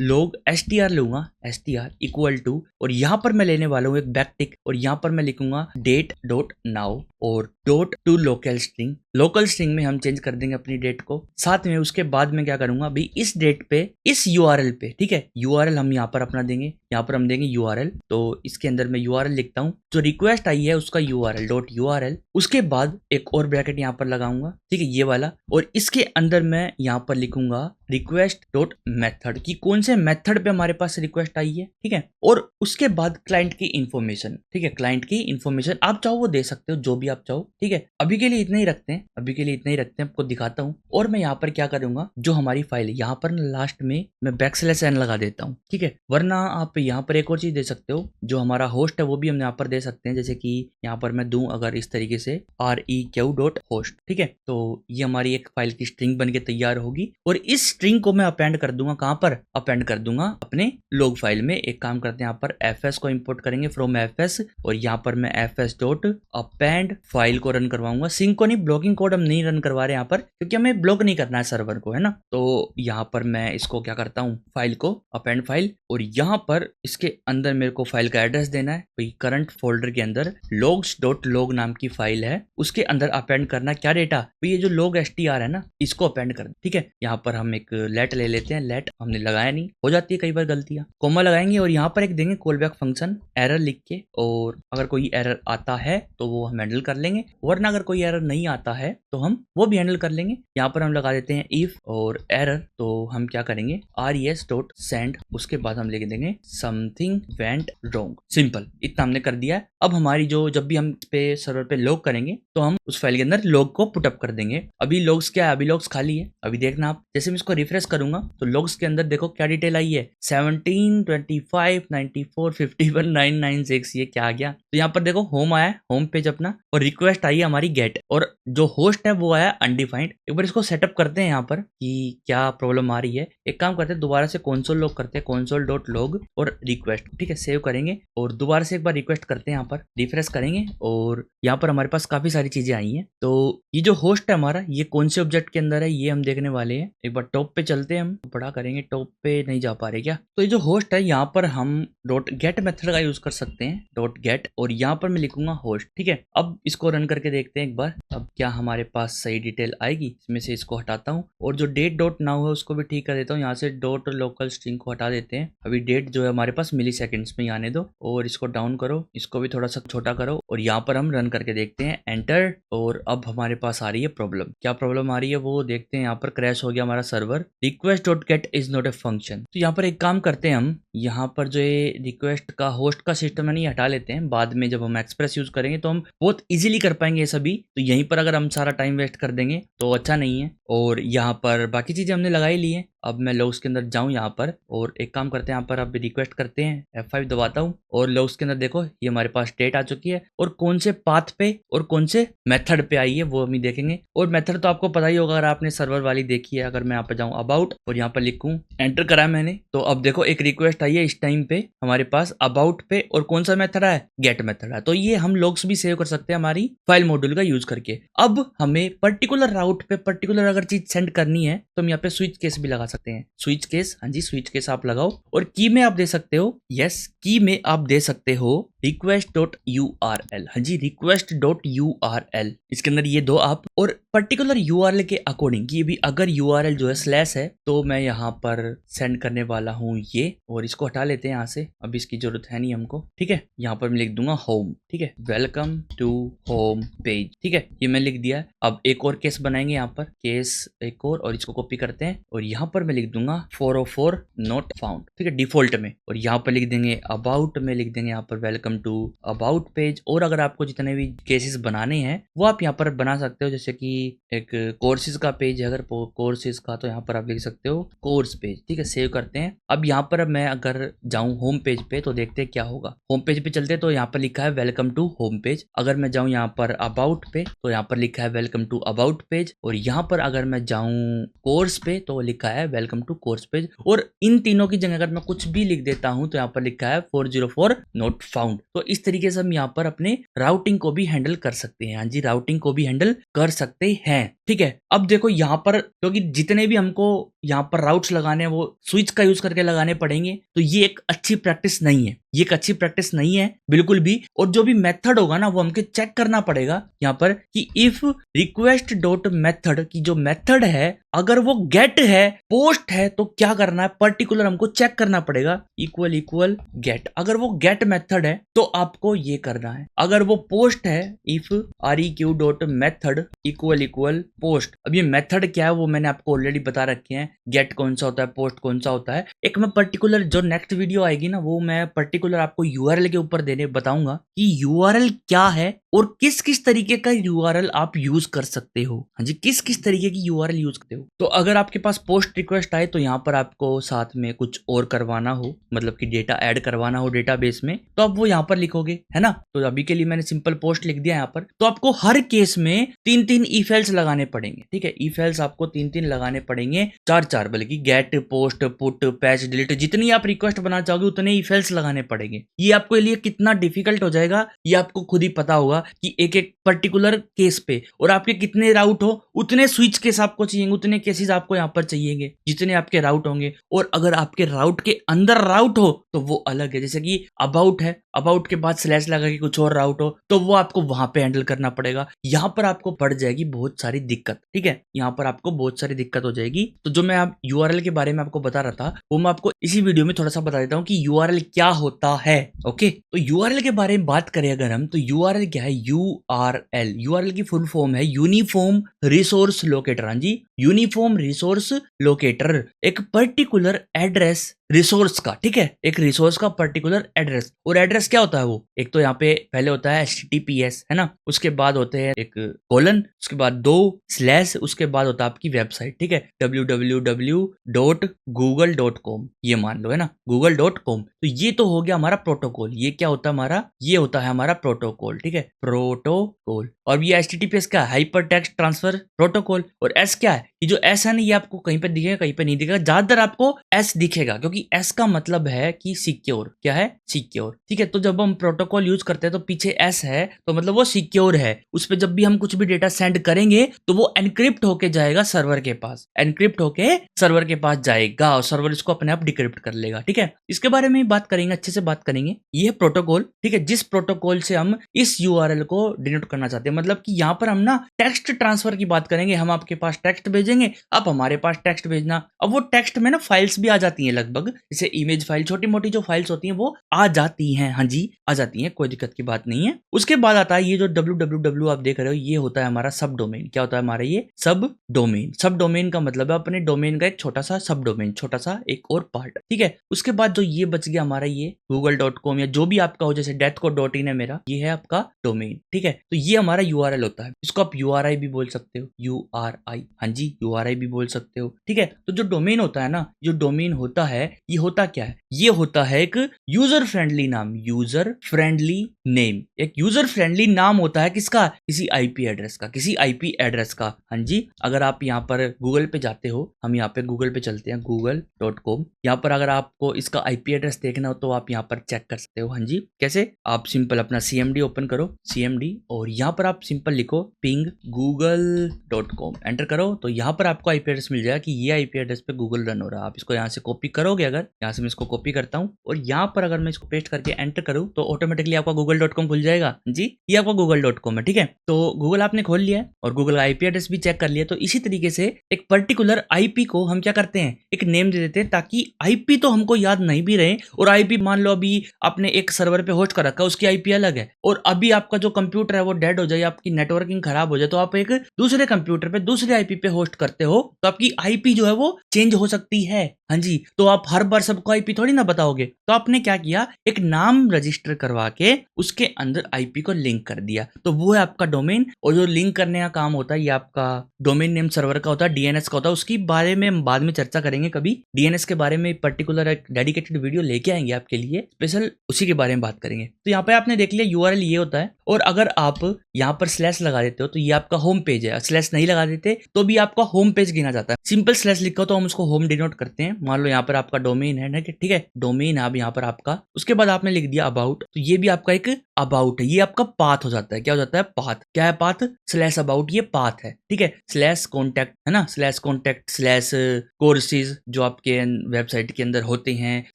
log str लूंगा, str इक्वल टू, और यहाँ पर मैं लेने वाला हूँ एक बैकटिक, और यहाँ पर मैं लिखूंगा date.now और dot to local string. Local string में हम चेंज कर देंगे अपनी डेट को। साथ में उसके बाद में क्या करूंगा, अभी इस डेट पे इस URL पे, ठीक है, URL हम यहाँ पर अपना देंगे, यहाँ पर हम देंगे URL। तो इसके अंदर मैं URL लिखता हूँ, जो रिक्वेस्ट आई है उसका URL डॉट URL। उसके बाद एक और ब्रैकेट यहाँ पर लगाऊंगा, ठीक है, ये वाला, और इसके अंदर मैं यहाँ पर लिखूंगा रिक्वेस्ट डॉट मेथड की कौन से मेथड पे हमारे पास रिक्वेस्ट आई है। ठीक है, और उसके बाद क्लाइंट की इंफॉर्मेशन। ठीक है, क्लाइंट की इंफॉर्मेशन आप चाहो वो दे सकते हो, जो भी आप चाहो। ठीक है, अभी के लिए इतना ही रखते हैं, अभी के लिए इतना ही रखते हैं, आपको दिखाता हूँ। और मैं यहाँ पर क्या करूंगा, जो हमारी फाइल है यहाँ पर लास्ट में मैं \n लगा देता हूँ। ठीक है, वरना आप यहाँ पर एक और चीज दे सकते हो, जो हमारा होस्ट है वो भी हम यहाँ पर दे सकते हैं। जैसे कि यहाँ पर मैं दूं अगर इस तरीके से req.host, ठीक है, तो ये हमारी एक फाइल की स्ट्रिंग बन के तैयार होगी और इस स्ट्रिंग को मैं अपेंड कर दूंगा कहाँ पर, अपेंड कर दूंगा अपने लॉग फाइल में। एक काम करते हैं, यहाँ पर fs को इंपोर्ट करेंगे फ्रॉम fs और यहाँ पर मैं fs.append फाइल को रन करवाऊंगा। सिंक को नहीं, ब्लॉकिंग कोड हम नहीं रन करवा रहे यहाँ पर, क्योंकि हमें ब्लॉक नहीं करना है सर्वर को, है ना। तो यहाँ पर मैं इसको क्या करता हूँ, फाइल को अपेंड फाइल, और यहाँ पर इसके अंदर मेरे को फाइल का एड्रेस देना है। तो करंट फोल्डर के अंदर logs.log नाम की फाइल है, उसके अंदर अपेंड करना क्या डेटा, तो ये जो log str है ना, इसको अपेंड करना, ठीक है। यहाँ पर हम एक लेट ले लेते हैं, लेट हमने लगाया नहीं, हो जाती है कई बार गलतियां, कोमा लगाएंगे और यहाँ पर एक देंगे कॉल बैक फंक्शन एरर लिख के, और अगर कोई एरर आता है तो वो हम हैंडल कर लेंगे, वरना अगर कोई एरर नहीं आता है तो हम वो भी हैंडल कर लेंगे। यहाँ पर हम लगा देते हैं इफ और एरर, तो हम क्या करेंगे res.send, उसके बाद हम लिख देंगे समथिंग वेंट रॉन्ग, सिंपल, इतना हमने कर दिया है। अब हमारी जो जब भी हम पे सर्वर पे लॉग करेंगे तो हम उस फाइल के अंदर लॉग को पुटअप कर देंगे। अभी लॉग्स क्या है, अभी लॉग्स खाली है। अभी देखना आप, जैसे मैं इसको रिफ्रेश करूंगा तो लॉग्स के अंदर देखो क्या डिटेल आई है, 17, 25, 94, 51, 996, ये क्या आ गया। तो यहाँ पर देखो होम आया, होम पेज अपना, और रिक्वेस्ट आई है हमारी गेट, और जो होस्ट है वो आया अनडिफाइंड। एक बार इसको सेटअप करते हैं यहाँ पर कि क्या प्रॉब्लम आ रही है। एक काम करते हैं, दोबारा से console log करते हैं, console.log और रिक्वेस्ट, ठीक है, सेव करेंगे और दोबारा से एक बार रिक्वेस्ट करते हैं, यहाँ पर रिफ्रेश करेंगे और यहाँ पर हमारे पास काफी सारी चीजें आई हैं। तो ये जो होस्ट है हमारा, ये कौन से ऑब्जेक्ट के अंदर है ये हम देखने वाले हैं। एक बार टॉप पे चलते हैं, हम बड़ा करेंगे, टॉप पे नहीं जा पा रहे क्या। तो ये जो होस्ट है, यहाँ पर हम .get मेथड का यूज कर सकते हैं, .get, और यहाँ पर मैं लिखूंगा होस्ट, ठीक है। अब इसको रन करके देखते हैं एक बार, अब क्या हमारे पास सही डिटेल आएगी। इसमें से इसको हटाता हूँ और जो date.now है उसको भी ठीक कर देता हूँ। यहाँ से .local string को हटा देते हैं। अभी डेट जो है हमारे पास मिली सेकेंड्स में आने दो, और इसको डाउन करो, इसको भी थोड़ा सा छोटा करो, और यहाँ पर हम रन करके देखते हैं, एंटर। और अब हमारे पास आ रही है प्रॉब्लम, क्या प्रॉब्लम आ रही है वो देखते हैं। यहाँ पर क्रैश हो गया हमारा server, request.get is not a function. तो यहाँ पर एक काम करते हैं, हम यहाँ पर जो ये रिक्वेस्ट का होस्ट का सिस्टम है नहीं, हटा लेते हैं। बाद में जब हम एक्सप्रेस यूज करेंगे तो हम बहुत इजीली कर पाएंगे ये सभी। तो यहीं पर अगर हम सारा टाइम वेस्ट कर देंगे तो अच्छा नहीं है। और यहाँ पर बाकी चीजें हमने लगाई ली है। अब मैं लॉग्स के अंदर जाऊं यहाँ पर, और एक काम करते हैं, यहाँ पर अब रिक्वेस्ट करते हैं, F5 दबाता हूँ, और लॉग्स के अंदर देखो ये हमारे पास डेट आ चुकी है, और कौन से पाथ पे और कौन से मेथड पे आई है वो हम देखेंगे। और मेथड तो आपको पता ही होगा अगर आपने सर्वर वाली देखी है। अगर मैं यहाँ पर जाऊँ अबाउट और यहाँ पर लिखूँ, एंटर करा मैंने, तो अब देखो एक रिक्वेस्ट आई है इस टाइम पे हमारे पास अबाउट पे, और कौन सा मेथड है, गेट मेथड है। तो ये हम लॉग्स भी सेव कर सकते हैं हमारी फाइल मॉड्यूल का यूज करके। अब हमें पर्टिकुलर राउट पे पर्टिकुलर अगर चीज सेंड करनी है तो हम यहाँ पे स्विच केस भी लगा सकते हैं। स्विच केस, हाँ जी, स्विच केस आप लगाओ, और की में आप दे सकते हो, यस, की में आप दे सकते हो request.url, हाँ जी, request.url, इसके अंदर ये दो आप, और पर्टिकुलर URL के अकॉर्डिंग, ये भी अगर URL जो है स्लैश है तो मैं यहाँ पर सेंड करने वाला हूँ ये, और इसको हटा लेते हैं यहाँ से, अब इसकी जरूरत है नहीं हमको, ठीक है। यहाँ पर मैं लिख दूंगा होम, ठीक है, वेलकम टू होम पेज, ठीक है, ये मैं लिख दिया। अब एक और केस बनाएंगे, यहाँ पर केस एक और इसको कॉपी करते हैं, और यहाँ पर मैं लिख दूंगा 404 नॉट फाउंड, ठीक है, डिफॉल्ट में, और यहाँ पर लिख देंगे अबाउट में, लिख देंगे यहाँ पर वेलकम टू अबाउट पेज। और अगर आपको जितने भी केसेस बनाने हैं वो आप यहाँ पर बना सकते हो, जैसे कि एक कोर्सेज का पेज है, अगर कोर्सेज का, तो यहाँ पर आप लिख सकते हो कोर्स पेज, ठीक है, सेव करते हैं। अब यहाँ पर मैं अगर जाऊँ होम पेज पे तो देखते हैं क्या होगा। होम पेज पे चलते तो यहाँ पर लिखा है वेलकम टू होम पेज। अगर मैं जाऊँ यहाँ पर अबाउट पे तो यहाँ पर लिखा है वेलकम टू अबाउट पेज, और यहाँ पर अगर मैं जाऊँ कोर्स पे तो लिखा है वेलकम टू कोर्स पेज। और इन तीनों की जगह अगर मैं कुछ भी लिख देता हूँ तो यहाँ पर लिखा है 404 नॉट फाउंड। तो इस तरीके से हम यहाँ पर अपने राउटिंग को भी हैंडल कर सकते हैं। हाँ जी, राउटिंग को भी हैंडल कर सकते हैं, ठीक है। अब देखो यहाँ पर, क्योंकि जितने भी हमको यहाँ पर राउट्स लगाने हैं वो स्विच का यूज करके लगाने पड़ेंगे, तो ये एक अच्छी प्रैक्टिस नहीं है, ये एक अच्छी प्रैक्टिस नहीं है बिल्कुल भी। और जो भी मेथड होगा ना वो हमको चेक करना पड़ेगा यहाँ पर कि इफ रिक्वेस्ट डॉट मेथड की जो मेथड है अगर वो गेट है, पोस्ट है, तो क्या करना है, पर्टिकुलर हमको चेक करना पड़ेगा, इक्वल इक्वल गेट। अगर वो गेट मेथड है तो आपको ये करना है, अगर वो पोस्ट है, if req dot method equal equal post. अब ये मेथड क्या है वो मैंने आपको ऑलरेडी बता रखे हैं, गेट कौन सा होता है, पोस्ट कौन सा होता है। एक मैं पर्टिकुलर जो नेक्स्ट वीडियो आएगी ना वो मैं पर्टिकुलर आपको यूआरएल के ऊपर देने बताऊंगा कि यूआरएल क्या है और किस किस तरीके का यूआरएल आप यूज कर सकते हो। हाँ जी, किस किस तरीके की यूआरएल यूज करते हो। तो अगर आपके पास पोस्ट रिक्वेस्ट आए तो यहाँ पर आपको साथ में कुछ और करवाना हो, मतलब कि डेटा ऐड करवाना हो डेटाबेस में, तो आप वो यहाँ पर लिखोगे, है ना। तो अभी के लिए मैंने सिंपल पोस्ट लिख दिया यहाँ पर। तो आपको हर केस में 3-3 इफ एल्स लगाने पड़ेंगे, ठीक है। इफ एल्स आपको 3-3 लगाने पड़ेंगे, 4-4 बल्कि, get, post, put, patch, delete, जितनी आप रिक्वेस्ट बनाना चाहोगे उतने इफ एल्स लगाने पड़ेंगे। ये आपके लिए कितना डिफिकल्ट हो जाएगा ये आपको खुद ही पता होगा कि एक एक पर्टिकुलर केस पे, और आपके कितने राउट हो उतने स्विच केस आपको चाहिए, उतने केसेस आपको यहाँ पर चाहिएंगे जितने आपके राउट होंगे। और अगर आपके राउट के अंदर राउट हो तो वो अलग है, जैसे कि अबाउट है, अबाउट के बाद स्लैश लगा के कुछ और राउट हो तो वो आपको वहां पे हैंडल करना पड़ेगा। यहाँ पर आपको पड़ जाएगी बहुत सारी दिक्कत, ठीक है। यहाँ पर आपको बहुत सारी दिक्कत हो जाएगी। तो जो मैं आप यूआरएल के बारे में आपको बता रहा था वो मैं आपको इसी वीडियो में थोड़ा सा बता देता हूँ कि यूआरएल क्या होता है। ओके, तो यूआरएल के बारे में बात करें अगर हम, तो यूआरएल क्या है। यूआरएल, यूआरएल की फुल फॉर्म है यूनिफॉर्म रिसोर्स लोकेटर। हाँ जी, यूनिफॉर्म रिसोर्स लोकेटर, एक पर्टिकुलर एड्रेस रिसोर्स का, ठीक है, एक रिसोर्स का पर्टिकुलर एड्रेस। और एड्रेस क्या होता है वो, एक तो यहाँ पे पहले होता है HTTPS, है ना, उसके बाद होते हैं एक कोलन, उसके बाद 2 स्लैश, उसके बाद होता है आपकी वेबसाइट, ठीक है, www.google.com, ये मान लो, है ना, google.com। तो ये तो हो गया हमारा प्रोटोकॉल। ये क्या होता है हमारा, ये होता है हमारा प्रोटोकॉल, ठीक है, प्रोटोकॉल। और ये HTTPS क्या है, हाइपर टेक्स्ट ट्रांसफर प्रोटोकॉल। और S क्या है, ये जो S है ना ये आपको कहीं पे दिखेगा कहीं पे नहीं दिखेगा, ज्यादातर आपको S दिखेगा क्योंकि S का मतलब है कि सिक्योर। क्या है, सिक्योर, ठीक है। तो जब हम प्रोटोकॉल यूज करते हैं तो पीछे S है तो मतलब वो सिक्योर है। उस पर जब भी हम कुछ भी डेटा सेंड करेंगे तो वो एनक्रिप्ट होके जाएगा सर्वर के पास, एनक्रिप्ट होके सर्वर के पास जाएगा और सर्वर इसको अपने आप डिक्रिप्ट कर लेगा, ठीक है। इसके बारे में बात करेंगे, अच्छे से बात करेंगे। ये है प्रोटोकॉल, ठीक है, जिस प्रोटोकॉल से हम इस यूआरएल को डिनोट करना चाहते हैं। मतलब कि यहाँ पर हम ना टेक्स्ट ट्रांसफर की बात करेंगे। हम आपके पास टेक्स्ट भेजेंगे, आप हमारे पास टेक्स्ट भेजना। अब वो टेक्स्ट में ना फाइल्स भी आ जाती हैं लगभग, जैसे इमेज फाइल, छोटी मोटी जो फाइल्स होती हैं वो आ जाती हैं। हाँ जी, आ जाती हैं, कोई दिक्कत की बात नहीं है। उसके बाद आता है ये जो www आप देख रहे हो, ये होता है हमारा सब डोमेन। क्या होता है हमारा ये सब डोमेन। सब डोमेन का मतलब है अपने डोमेन का एक छोटा सा सब डोमेन, छोटा सा एक और पार्ट, ठीक है। उसके बाद जो ये बच गया हमारा ये google.com या जो भी आपका हो, जैसे डेथ को .in है मेरा, ये है आपका डोमेन, ठीक है। तो ये हमारा यूआरएल होता है। इसको आप यूआरआई भी बोल सकते हो, यूआरआई, हाँ जी, यूआरआई भी बोल सकते हो, ठीक है। तो जो डोमेन होता है ना, जो डोमेन होता है ये होता क्या है, ये होता है एक यूजर फ्रेंडली नाम, यूजर फ्रेंडली नेम। एक यूजर फ्रेंडली नाम होता है किसका, किसी आईपी एड्रेस का, किसी आईपी एड्रेस का। हाँ जी, अगर आप यहाँ पर गूगल पे जाते हो, हम यहाँ पे गूगल पे चलते हैं, google.com। यहाँ पर अगर आपको इसका आईपी एड्रेस देखना हो तो आप यहाँ पर चेक कर सकते हो। हाँ जी, कैसे, आप सिंपल अपना CMD ओपन करो, CMD, और यहाँ पर आप सिंपल लिखो पिंग google.com, एंटर करो तो यहाँ पर आपको आईपी एड्रेस मिल जाएगा कि ये आईपी एड्रेस पे गूगल रन हो रहा है। आप इसको यहाँ से कॉपी करोगे, अगर यहाँ से मैं इसको कॉपी करता हूँ और यहाँ पर अगर मैं इसको पेस्ट करके एंटर करूँ तो ऑटोमेटिकली आपका google.com खुल जाएगा। जी, ये आपका google.com है, ठीक है। तो गूगल आपने खोल लिया है और गूगल का आईपी एड्रेस भी चेक कर लिया। तो इसी तरीके से एक पर्टिकुलर आईपी को हम क्या करते हैं, एक नेम दे देते हैं, ताकि आईपी तो हमको याद नहीं भी रहे। और आईपी मान लो अभी आपने एक सर्वर पे होस्ट कर रखा है, उसकी आईपी अलग है, और अभी आपका जो कंप्यूटर है वो डेड हो जाए, आपकी नेटवर्किंग खराब हो जाए, तो आप एक दूसरे कंप्यूटर पे दूसरे आईपी पे होस्ट करते हो, तो आपकी आईपी जो है वो चेंज हो सकती है। हाँ जी, तो आप हर बार सबको आईपी थोड़ी ना बताओगे। तो आपने क्या किया, एक नाम रजिस्टर करवा के उसके अंदर आईपी को लिंक कर दिया, तो वो है आपका डोमेन। और जो लिंक करने का काम होता है ये आपका डोमेन नेम सर्वर का होता है, डीएनएस का होता है। उसकी बारे में हम बाद में चर्चा करेंगे, कभी डीएनएस के बारे में पर्टिकुलर एक डेडिकेटेड वीडियो लेके आएंगे आपके लिए, स्पेशल उसी के बारे में बात करेंगे। तो यहाँ पे आपने देख लिया यूआरएल ये होता है। और अगर आप यहाँ पर स्लैश लगा देते हो तो ये आपका होम पेज है, स्लैश नहीं लगा देते तो भी आपका होम पेज गिना जाता है। सिंपल स्लैश लिखा हो तो हम उसको होम डिनोट करते हैं। मान लो यहाँ पर आपका डोमेन है ना, ठीक है, डोमेन है यहाँ पर आपका। उसके बाद आपने लिख दिया अबाउट, तो ये भी आपका एक अबाउट है, ये आपका पाथ हो जाता है। क्या हो जाता है, पाथ। क्या है पाथ, स्लैश अबाउट, ये पाथ है, ठीक है। स्लैश कॉन्टैक्ट है ना, स्लैश कॉन्टैक्ट, स्लैश कोर्सेज जो आपके वेबसाइट के अंदर होते हैं,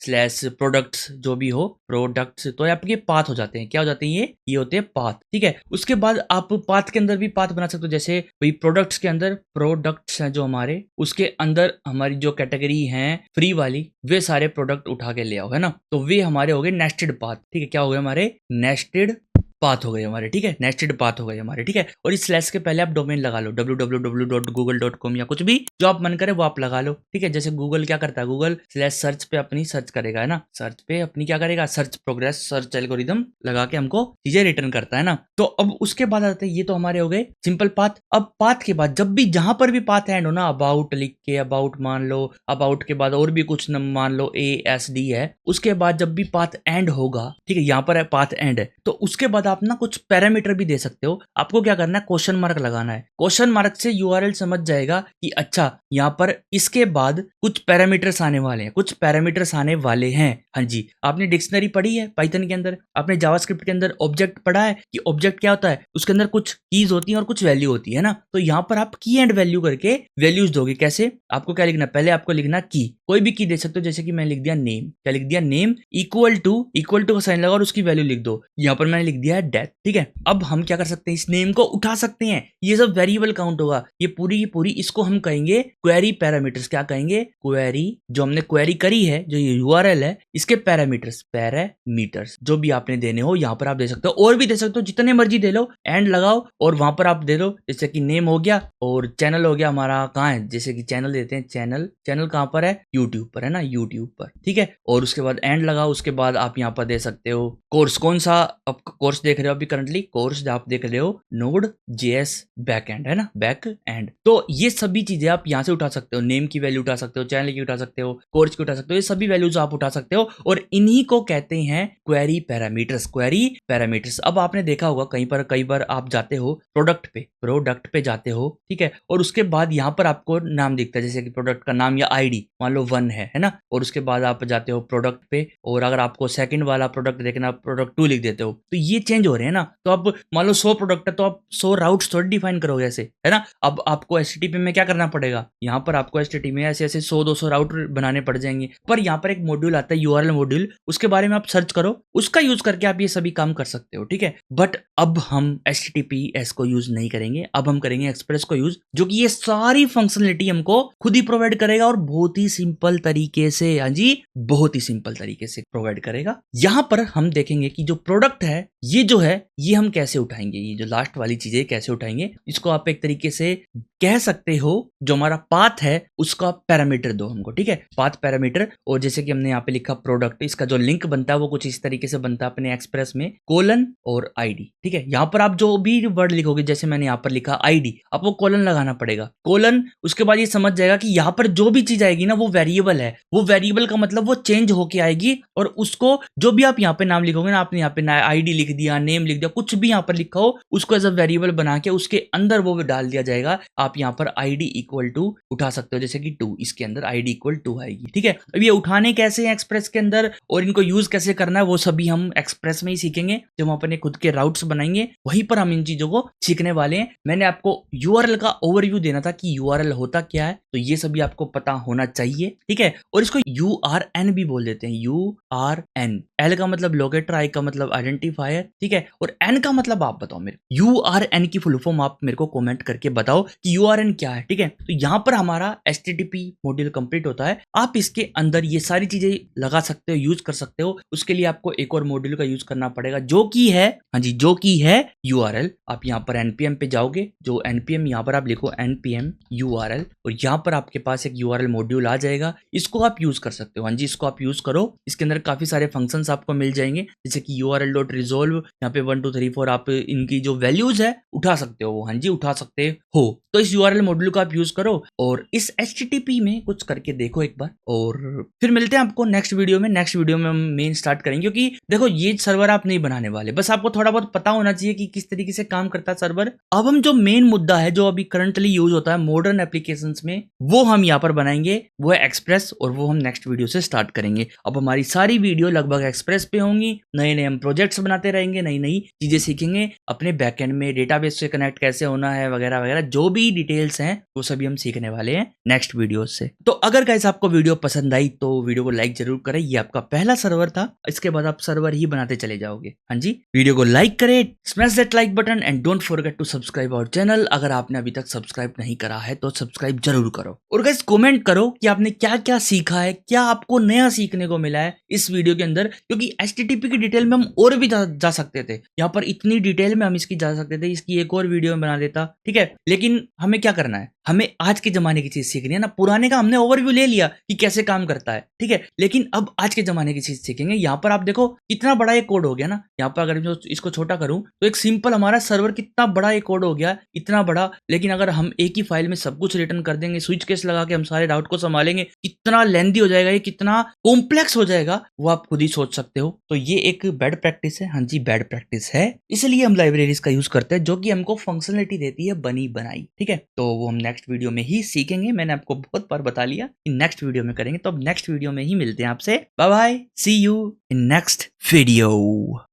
स्लैश प्रोडक्ट्स जो भी हो, प्रोडक्ट्स, तो आपके पाथ हो जाते हैं। क्या हो जाते हैं, ये होते हैं पाथ, ठीक है। उसके बाद आप पाथ के अंदर भी पाथ बना सकते हो, जैसे भाई प्रोडक्ट्स के अंदर प्रोडक्ट्स हैं जो हमारे, उसके अंदर हमारी जो कैटेगरी है फ्री वाली, वे सारे प्रोडक्ट उठा के ले आओ, है ना। तो वे हमारे हो गए नेस्टेड पाथ, ठीक है। क्या हो गए हमारे नेस्टेड पाथ हो गए हमारे, ठीक है, नेस्टेड पाथ हो गए हमारे, ठीक है। और इस स्लैश के पहले आप डोमेन लगा लो www.google.com या कुछ भी जो आप मन करे वो आप लगा लो, ठीक है। जैसे गूगल क्या करता है, गूगल स्लैश सर्च पे अपनी सर्च करेगा, है ना, सर्च पे अपनी क्या करेगा, सर्च प्रोग्रेस, सर्च एल्गोरिदम लगा के हमको चीजें रिटर्न करता है ना। तो अब उसके बाद आते हैं, ये तो हमारे हो गए सिंपल पाथ। अब पाथ के बाद जब भी जहां पर भी पाथ एंड हो ना, अबाउट लिख के, अबाउट मान लो, अबाउट के बाद और भी कुछ मान लो ASD है, उसके बाद जब भी पाथ एंड होगा, ठीक है, यहाँ पर है पाथ एंड है, तो उसके बाद आप ना कुछ पैरामीटर भी दे सकते हो। आपको क्या करना है, क्वेश्चन मार्क लगाना है। क्वेश्चन मार्क से URL समझ जाएगा कि अच्छा यहाँ पर इसके बाद कुछ पैरामीटर्स आने वाले हैं, कुछ पैरामीटर्स आने वाले हैं। हाँ जी, आपने डिक्शनरी पढ़ी है पाइथन के अंदर, आपने जावास्क्रिप्ट के अंदर ऑब्जेक्ट पढ़ा है कि ऑब्जेक्ट क्या होता है, उसके अंदर कुछ कीज होती हैं और कुछ वैल्यू होती है ना। तो यहाँ पर आप की एंड वैल्यू करके वैल्यूज दोगे। कैसे, आपको क्या लिखना, पहले आपको लिखना की, कोई भी की दे सकते हो, जैसे कि मैंने लिख दिया नेम, क्या लिख दिया, नेम इक्वल टू का साइन लगा और उसकी वैल्यू लिख दो। यहाँ पर मैंने लिख दिया है डेथ, ठीक है। अब हम क्या कर सकते हैं, इस नेम को उठा सकते हैं, ये सब वेरिएबल काउंट होगा, ये पूरी की पूरी, इसको हम कहेंगे क्वेरी पैरामीटर्स। क्या कहेंगे, क्वेरी, जो हमने क्वेरी करी है, जो ये URL है, इसके पैरामीटर्स, पैरामीटर्स जो भी आपने देने हो यहाँ पर आप दे सकते हो, और भी दे सकते हो, जितने मर्जी दे लो, एंड लगाओ और वहां पर आप दे दो। जैसे कि नेम हो गया और चैनल हो गया हमारा, कहाँ है, जैसे कि चैनल देते हैं, चैनल कहाँ पर है, यूट्यूब पर है ना, यूट्यूब पर, ठीक है। और उसके बाद एंड लगाओ, उसके बाद आप यहाँ पर दे सकते हो कोर्स, कौन सा आप कोर्स देख रहे हो अभी करंटली, कोर्स आप देख रहे हो Node.js बैकएंड, है ना, बैक एंड। तो ये सभी चीजें आप यहाँ से उठा सकते हो, नेम की वैल्यू उठा सकते हो, चैनल की उठा सकते हो, कोर्स की उठा सकते हो, ये सभी वैल्यूज आप उठा सकते हो और इन्हीं को कहते हैं क्वेरी पैरामीटर्स, क्वेरी पैरामीटर्स। अब आपने देखा होगा कई बार आप जाते हो प्रोडक्ट पे जाते हो, ठीक है, और उसके बाद यहाँ पर आपको नाम दिखता है, जैसे कि प्रोडक्ट का नाम या ID मान लो 1 है ना, और उसके बाद आप जाते हो प्रोडक्ट पे, और अगर आपको सेकंड वाला प्रोडक्ट देखना, प्रोडक्ट 2 लिख देते हो, तो ये चेंज हो रहे हैं ना। तो अब मान लो 100 प्रोडक्ट है, तो आप 100 राउट्स थोड़ी डिफाइन करोगे ऐसे, है ना। अब आपको HTTP में क्या करना पड़ेगा, यहाँ पर आपको HTTP में ऐसे 100-200 राउट बनाने पड़ जाएंगे। पर यहाँ पर एक मॉड्यूल आता है URL मॉड्यूल, उसके बारे में आप सर्च करो, उसका यूज करके आप ये सभी काम कर सकते हो, ठीक है। बट अब हम HTTPS को यूज नहीं करेंगे, अब हम करेंगे एक्सप्रेस को यूज, जो कि ये सारी फंक्शनलिटी हमको खुद ही प्रोवाइड करेगा और बहुत ही सिंपल तरीके से, हाँ जी, बहुत ही सिंपल तरीके से प्रोवाइड करेगा। यहां पर हम देखेंगे कि जो प्रोडक्ट है, ये जो है, ये हम कैसे उठाएंगे, ये जो लास्ट वाली चीजें कैसे उठाएंगे। इसको आप एक तरीके से कह सकते हो, जो हमारा पाथ है उसका पैरामीटर दो हमको, ठीक है, पाथ पैरामीटर। और जैसे कि हमने यहाँ पे लिखा प्रोडक्ट, इसका जो लिंक बनता है वो कुछ इस तरीके से बनता है अपने एक्सप्रेस में, कोलन और ID, ठीक है। यहाँ पर आप जो भी वर्ड लिखोगे, जैसे मैंने यहाँ पर लिखा ID, आप वो कोलन लगाना पड़ेगा, कोलन। उसके बाद ये समझ जाएगा कि यहाँ पर जो भी चीज आएगी ना वो वेरिएबल है, वो वेरिएबल का मतलब वो चेंज होके आएगी, और उसको जो भी आप यहाँ पे नाम लिखोगे ना, आपने यहाँ पे ID लिख दिया, नेम लिख दिया, कुछ भी यहाँ पर लिखा हो, उसको एज अ वेरिएबल बना के उसके अंदर वो डाल दिया जाएगा। आप यहाँ पर ID इक्वल टू उठा सकते हो, जैसे कि 2, इसके अंदर ID इक्वल 2 आएगी, ठीक है। अब ये उठाने कैसे हैं एक्सप्रेस के अंदर और इनको यूज कैसे करना है, वो सभी हम एक्सप्रेस में ही सीखेंगे। जब हम अपने खुद के राउट्स बनाएंगे वहीं पर हम इन चीजों को सीखने वाले हैं। मैंने आपको URL का ओवरव्यू देना था कि URL होता क्या है, तो ये सभी आपको पता होना चाहिए, ठीक है। और इसको URN भी बोल देते हैं, URN, L का मतलब लोकेटर, I का मतलब आइडेंटिफायर, ठीक है, और N का मतलब आप बताओ मेरे, URN की फुल फॉर्म आप मेरे को कमेंट करके बताओ कि URN क्या है, ठीक है। तो यहाँ पर हमारा HTTP मॉड्यूल कंप्लीट होता है। आप इसके अंदर ये सारी चीजें लगा सकते हो, यूज कर सकते हो। उसके लिए आपको एक और मॉड्यूल का यूज करना पड़ेगा, जो कि है, हाँ जी, जो कि है URL। आप यहाँ पर npm पे जाओगे, जो npm यहाँ पर आप लिखो npm URL, और यहाँ पर आपके पास एक URL मॉड्यूल आ जाएगा, इसको आप यूज कर सकते हो। हाँ जी, इसको आप यूज करो, इसके अंदर काफी सारे फंक्शंस आपको मिल जाएंगे, जैसे कि url.resolve, यहाँ पे 1 2 3 4 आप इनकी जो वैल्यूज है उठा सकते हो। हाँ जी, उठा सकते हो। तो इस URL मॉड्यूल को आप यूज करो और इस HTTP में कुछ करके देखो एक बार, और फिर मिलते हैं आपको नेक्स्ट वीडियो में। नेक्स्ट वीडियो में हम मेन स्टार्ट करेंगे, क्योंकि देखो ये सर्वर आप नहीं बनाने वाले, बस आपको थोड़ा बहुत पता होना चाहिए कि किस तरीके से काम करता है सर्वर। अब हम जो मेन मुद्दा है, जो अभी करंटली यूज होता है मॉडर्न एप्लीकेशंस में, वो हम यहाँ पर बनाएंगे, वो है एक्सप्रेस, और वो हम नेक्स्ट वीडियो से स्टार्ट करेंगे। अब हमारी सारी वीडियो लगभग एक्सप्रेस पे होंगी, नए नए हम प्रोजेक्ट्स बनाते रहेंगे, नई नई चीजें सीखेंगे, अपने बैकएंड में डेटाबेस से कनेक्ट कैसे होना है वगैरह वगैरह, जो भी डिटेल्स हैं वो सभी हम सीखने वाले हैं नेक्स्ट वीडियो से। तो अगर गाइस आपको वीडियो पसंद आई तो वीडियो को लाइक जरूर करें। ये आपका पहला सर्वर था, इसके बाद आप सर्वर ही बनाते चले जाओगे। हाँ जी, वीडियो को लाइक करें, smash that like button, and don't forget to subscribe our channel. अगर आपने अभी तक सब्सक्राइब नहीं करा है तो सब्सक्राइब जरूर करो। करो और गाइस कमेंट करो कि आपने क्या क्या सीखा है, क्या आपको नया सीखने को मिला है इस वीडियो के अंदर, क्योंकि HTTP की डिटेल में हम और भी जा सकते थे। यहाँ पर इतनी डिटेल में हम इसकी जा सकते थे, इसकी एक और वीडियो में बना देता, ठीक है। लेकिन हमें क्या करना है, हमें आज के जमाने की चीज सीखनी है ना। पुराने का हमने ओवरव्यू ले लिया कि कैसे काम करता है, ठीक है, लेकिन अब आज के जमाने की चीज सीखेंगे। यहाँ पर आप देखो कितना बड़ा ये कोड हो गया ना। यहाँ पर अगर मैं इसको छोटा करूं तो एक सिंपल हमारा सर्वर कितना बड़ा ये कोड हो गया, इतना बड़ा। लेकिन अगर हम एक ही फाइल में सब कुछ रिटर्न कर देंगे, स्विच केस लगा के हम सारे राउट को संभालेंगे, कितना लेंदी हो जाएगा, ये कितना कॉम्प्लेक्स हो जाएगा, वो आप खुद ही सोच सकते हो। तो ये एक बैड प्रैक्टिस है, हाँ जी बैड प्रैक्टिस है। इसलिए हम लाइब्रेरीज का यूज करते हैं जो कि हमको फंक्शनलिटी देती है बनी बनाई, ठीक है। तो वो हम नेक्स्ट वीडियो में ही सीखेंगे। मैंने आपको बहुत बार बता लिया कि नेक्स्ट वीडियो में करेंगे, तो अब नेक्स्ट वीडियो में ही मिलते हैं आपसे। Bye bye, see you in next video.